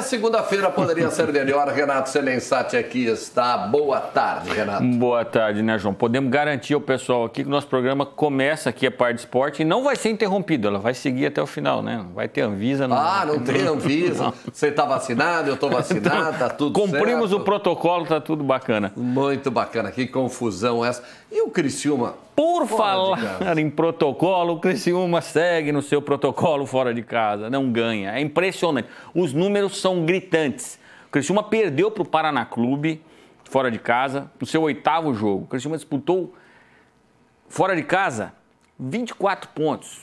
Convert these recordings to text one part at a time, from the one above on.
Segunda-feira poderia ser melhor. Renato Semensati aqui está. Boa tarde, Renato. Boa tarde, né, João? Podemos garantir ao pessoal aqui que o nosso programa começa aqui a parte de esporte e não vai ser interrompido. Ela vai seguir até o final, né? Vai ter Anvisa. Não tem Anvisa. Não. Você está vacinado, eu estou vacinado, está tudo certo. Cumprimos o protocolo, está tudo bacana. Muito bacana. Que confusão essa. E o Criciúma? Por falar em protocolo, o Criciúma segue no seu protocolo fora de casa, não ganha. É impressionante. Os números são gritantes. O Criciúma perdeu para o Paraná Clube, fora de casa, no seu 8º jogo. O Criciúma disputou, fora de casa, 24 pontos.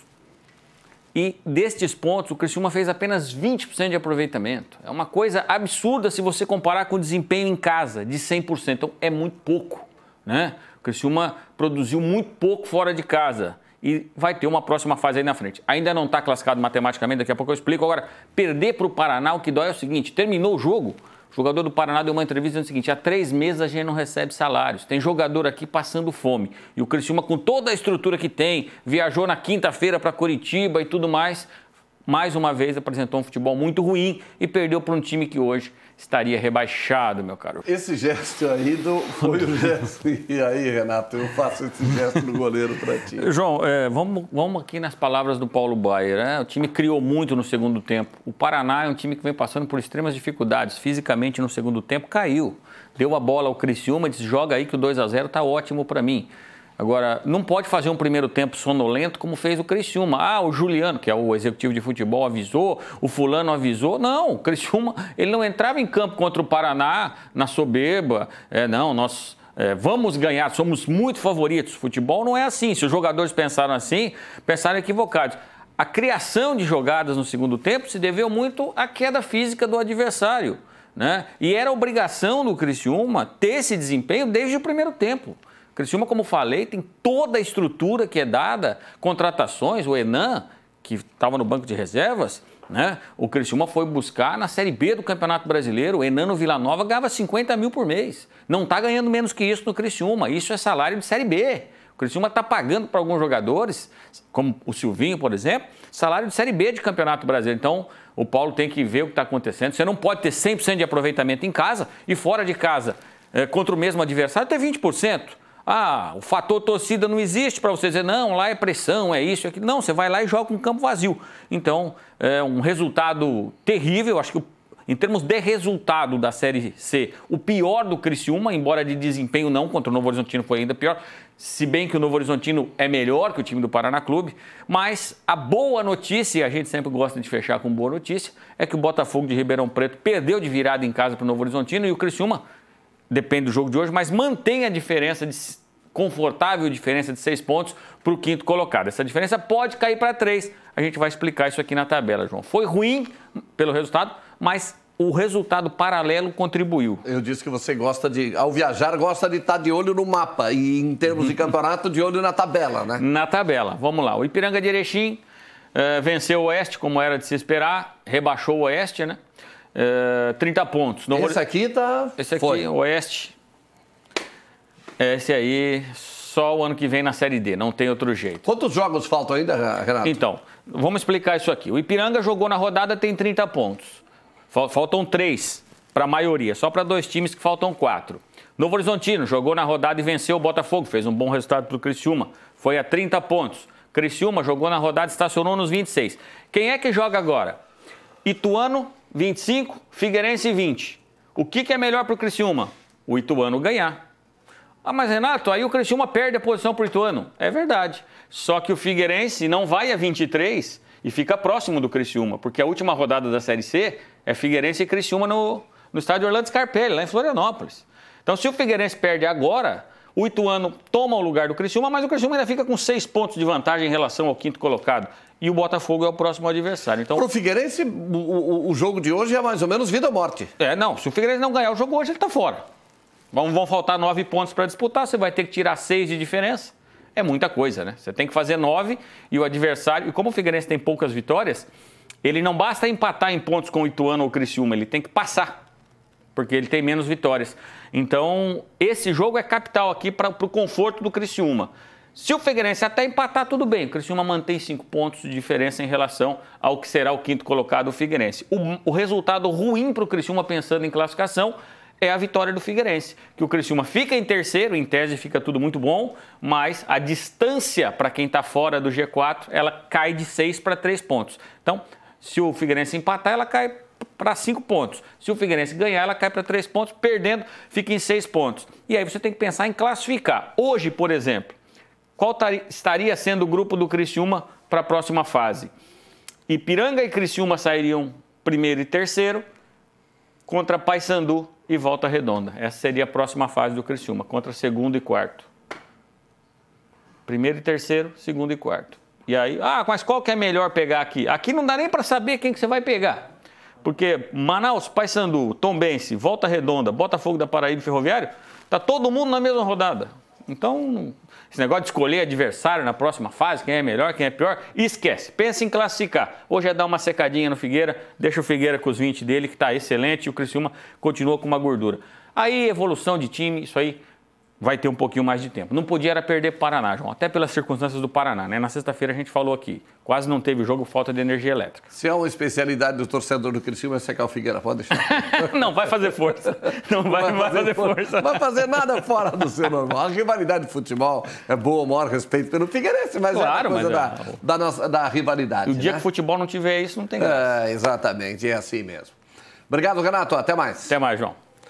E destes pontos, o Criciúma fez apenas 20% de aproveitamento. É uma coisa absurda se você comparar com o desempenho em casa, de 100%. Então, é muito pouco, né? O Criciúma produziu muito pouco fora de casa e vai ter uma próxima fase aí na frente. Ainda não está classificado matematicamente, daqui a pouco eu explico. Agora, perder para o Paraná, o que dói é o seguinte, terminou o jogo, o jogador do Paraná deu uma entrevista dizendo o seguinte, há 3 meses a gente não recebe salários, tem jogador aqui passando fome. E o Criciúma, com toda a estrutura que tem, viajou na quinta-feira para Curitiba e tudo mais uma vez apresentou um futebol muito ruim e perdeu para um time que hoje estaria rebaixado, meu caro. Esse gesto aí foi o gesto. E aí, Renato, eu faço esse gesto do goleiro para ti. João, vamos aqui nas palavras do Paulo Baier, né? O time criou muito no segundo tempo. O Paraná é um time que vem passando por extremas dificuldades. Fisicamente, no segundo tempo, caiu. Deu a bola ao Criciúma e disse, joga aí que o 2-0 tá ótimo para mim. Agora, não pode fazer um primeiro tempo sonolento como fez o Criciúma. O Juliano, que é o executivo de futebol, avisou, o fulano avisou. Não, o Criciúma, ele não entrava em campo contra o Paraná na soberba. Nós vamos ganhar, somos muito favoritos. Futebol não é assim. Se os jogadores pensaram assim, pensaram equivocados. A criação de jogadas no segundo tempo se deveu muito à queda física do adversário, né? E era obrigação do Criciúma ter esse desempenho desde o primeiro tempo. O Criciúma, como falei, tem toda a estrutura que é dada, contratações, o Enan, que estava no banco de reservas, né? O Criciúma foi buscar na Série B do Campeonato Brasileiro, o Enan no Vila Nova ganhava 50 mil por mês. Não está ganhando menos que isso no Criciúma, isso é salário de Série B. O Criciúma está pagando para alguns jogadores, como o Silvinho, por exemplo, salário de Série B de Campeonato Brasileiro. Então, o Paulo tem que ver o que está acontecendo. Você não pode ter 100% de aproveitamento em casa e fora de casa, contra o mesmo adversário, ter 20%. O fator torcida não existe para você dizer, não, lá é pressão, é isso, é aquilo. Não, você vai lá e joga com um campo vazio. Então, é um resultado terrível. Acho que, em termos de resultado da Série C, o pior do Criciúma, embora de desempenho não, contra o Novo Horizontino foi ainda pior, se bem que o Novo Horizontino é melhor que o time do Paraná Clube. Mas a boa notícia, e a gente sempre gosta de fechar com boa notícia, é que o Botafogo de Ribeirão Preto perdeu de virada em casa para o Novo Horizontino e o Criciúma, depende do jogo de hoje, mas mantém a diferença confortável diferença de 6 pontos para o 5º colocado. Essa diferença pode cair para 3. A gente vai explicar isso aqui na tabela, João. Foi ruim pelo resultado, mas o resultado paralelo contribuiu. Eu disse que você ao viajar, gosta de estar de olho no mapa e, em termos de campeonato, de olho na tabela, né? Na tabela. Vamos lá. O Ipiranga de Erechim venceu o Oeste, como era de se esperar, rebaixou o Oeste, né? 30 pontos. Esse aqui, o Oeste. Esse aí, só o ano que vem na Série D, não tem outro jeito. Quantos jogos faltam ainda, Renato? Então, vamos explicar isso aqui. O Ipiranga jogou na rodada, tem 30 pontos. Faltam 3 para a maioria, só para 2 times que faltam 4. Novo Horizontino jogou na rodada e venceu o Botafogo, fez um bom resultado para o Criciúma, foi a 30 pontos. Criciúma jogou na rodada e estacionou nos 26. Quem é que joga agora? Ituano, 25, Figueirense, 20. O que é melhor para o Criciúma? O Ituano ganhar. Mas Renato, aí o Criciúma perde a posição para o Ituano. É verdade. Só que o Figueirense não vai a 23 e fica próximo do Criciúma, porque a última rodada da Série C é Figueirense e Criciúma no estádio Orlando Scarpelli, lá em Florianópolis. Então, se o Figueirense perde agora, o Ituano toma o lugar do Criciúma, mas o Criciúma ainda fica com 6 pontos de vantagem em relação ao 5º colocado. E o Botafogo é o próximo adversário. Então, para o Figueirense, o jogo de hoje é mais ou menos vida ou morte. Se o Figueirense não ganhar o jogo hoje, ele está fora. Vão faltar 9 pontos para disputar, você vai ter que tirar 6 de diferença. É muita coisa, né? Você tem que fazer 9 e o adversário... E como o Figueirense tem poucas vitórias, ele não basta empatar em pontos com o Ituano ou o Criciúma, ele tem que passar, porque ele tem menos vitórias. Então, esse jogo é capital aqui para o conforto do Criciúma. Se o Figueirense até empatar, tudo bem. O Criciúma mantém 5 pontos de diferença em relação ao que será o quinto colocado, o Figueirense. O resultado ruim para o Criciúma, pensando em classificação, é a vitória do Figueirense. Que o Criciúma fica em terceiro, em tese fica tudo muito bom, mas a distância para quem está fora do G4, ela cai de 6 para 3 pontos. Então, se o Figueirense empatar, ela cai para 5 pontos. Se o Figueirense ganhar, ela cai para 3 pontos. Perdendo, fica em 6 pontos. E aí você tem que pensar em classificar. Hoje, por exemplo, qual estaria sendo o grupo do Criciúma para a próxima fase? Ipiranga e Criciúma sairiam primeiro e terceiro, contra Paysandu e Volta Redonda. Essa seria a próxima fase do Criciúma, contra segundo e quarto. Primeiro e terceiro, segundo e quarto. E aí, mas qual que é melhor pegar aqui? Aqui não dá nem para saber quem que você vai pegar. Porque Manaus, Paysandu, Tombense, Volta Redonda, Botafogo da Paraíba e Ferroviário, tá todo mundo na mesma rodada. Então, esse negócio de escolher adversário na próxima fase, quem é melhor, quem é pior, esquece. Pensa em classificar. Hoje é dar uma secadinha no Figueira, deixa o Figueira com os 20 dele, que está excelente, e o Criciúma continua com uma gordura. Aí, evolução de time, isso aí vai ter um pouquinho mais de tempo. Não podia era perder Paraná, João, até pelas circunstâncias do Paraná, né? Na sexta-feira a gente falou aqui, quase não teve jogo, falta de energia elétrica. Se é uma especialidade do torcedor do Criciúma, é secar o Figueira, pode deixar. Não vai fazer força. Não vai fazer força. Não vai fazer nada fora do seu normal. A rivalidade de futebol é boa, o maior respeito pelo Figueirense, mas claro, é uma coisa da rivalidade. O dia que o futebol não tiver isso, não tem graça. Exatamente, é assim mesmo. Obrigado, Renato. Até mais. Até mais, João.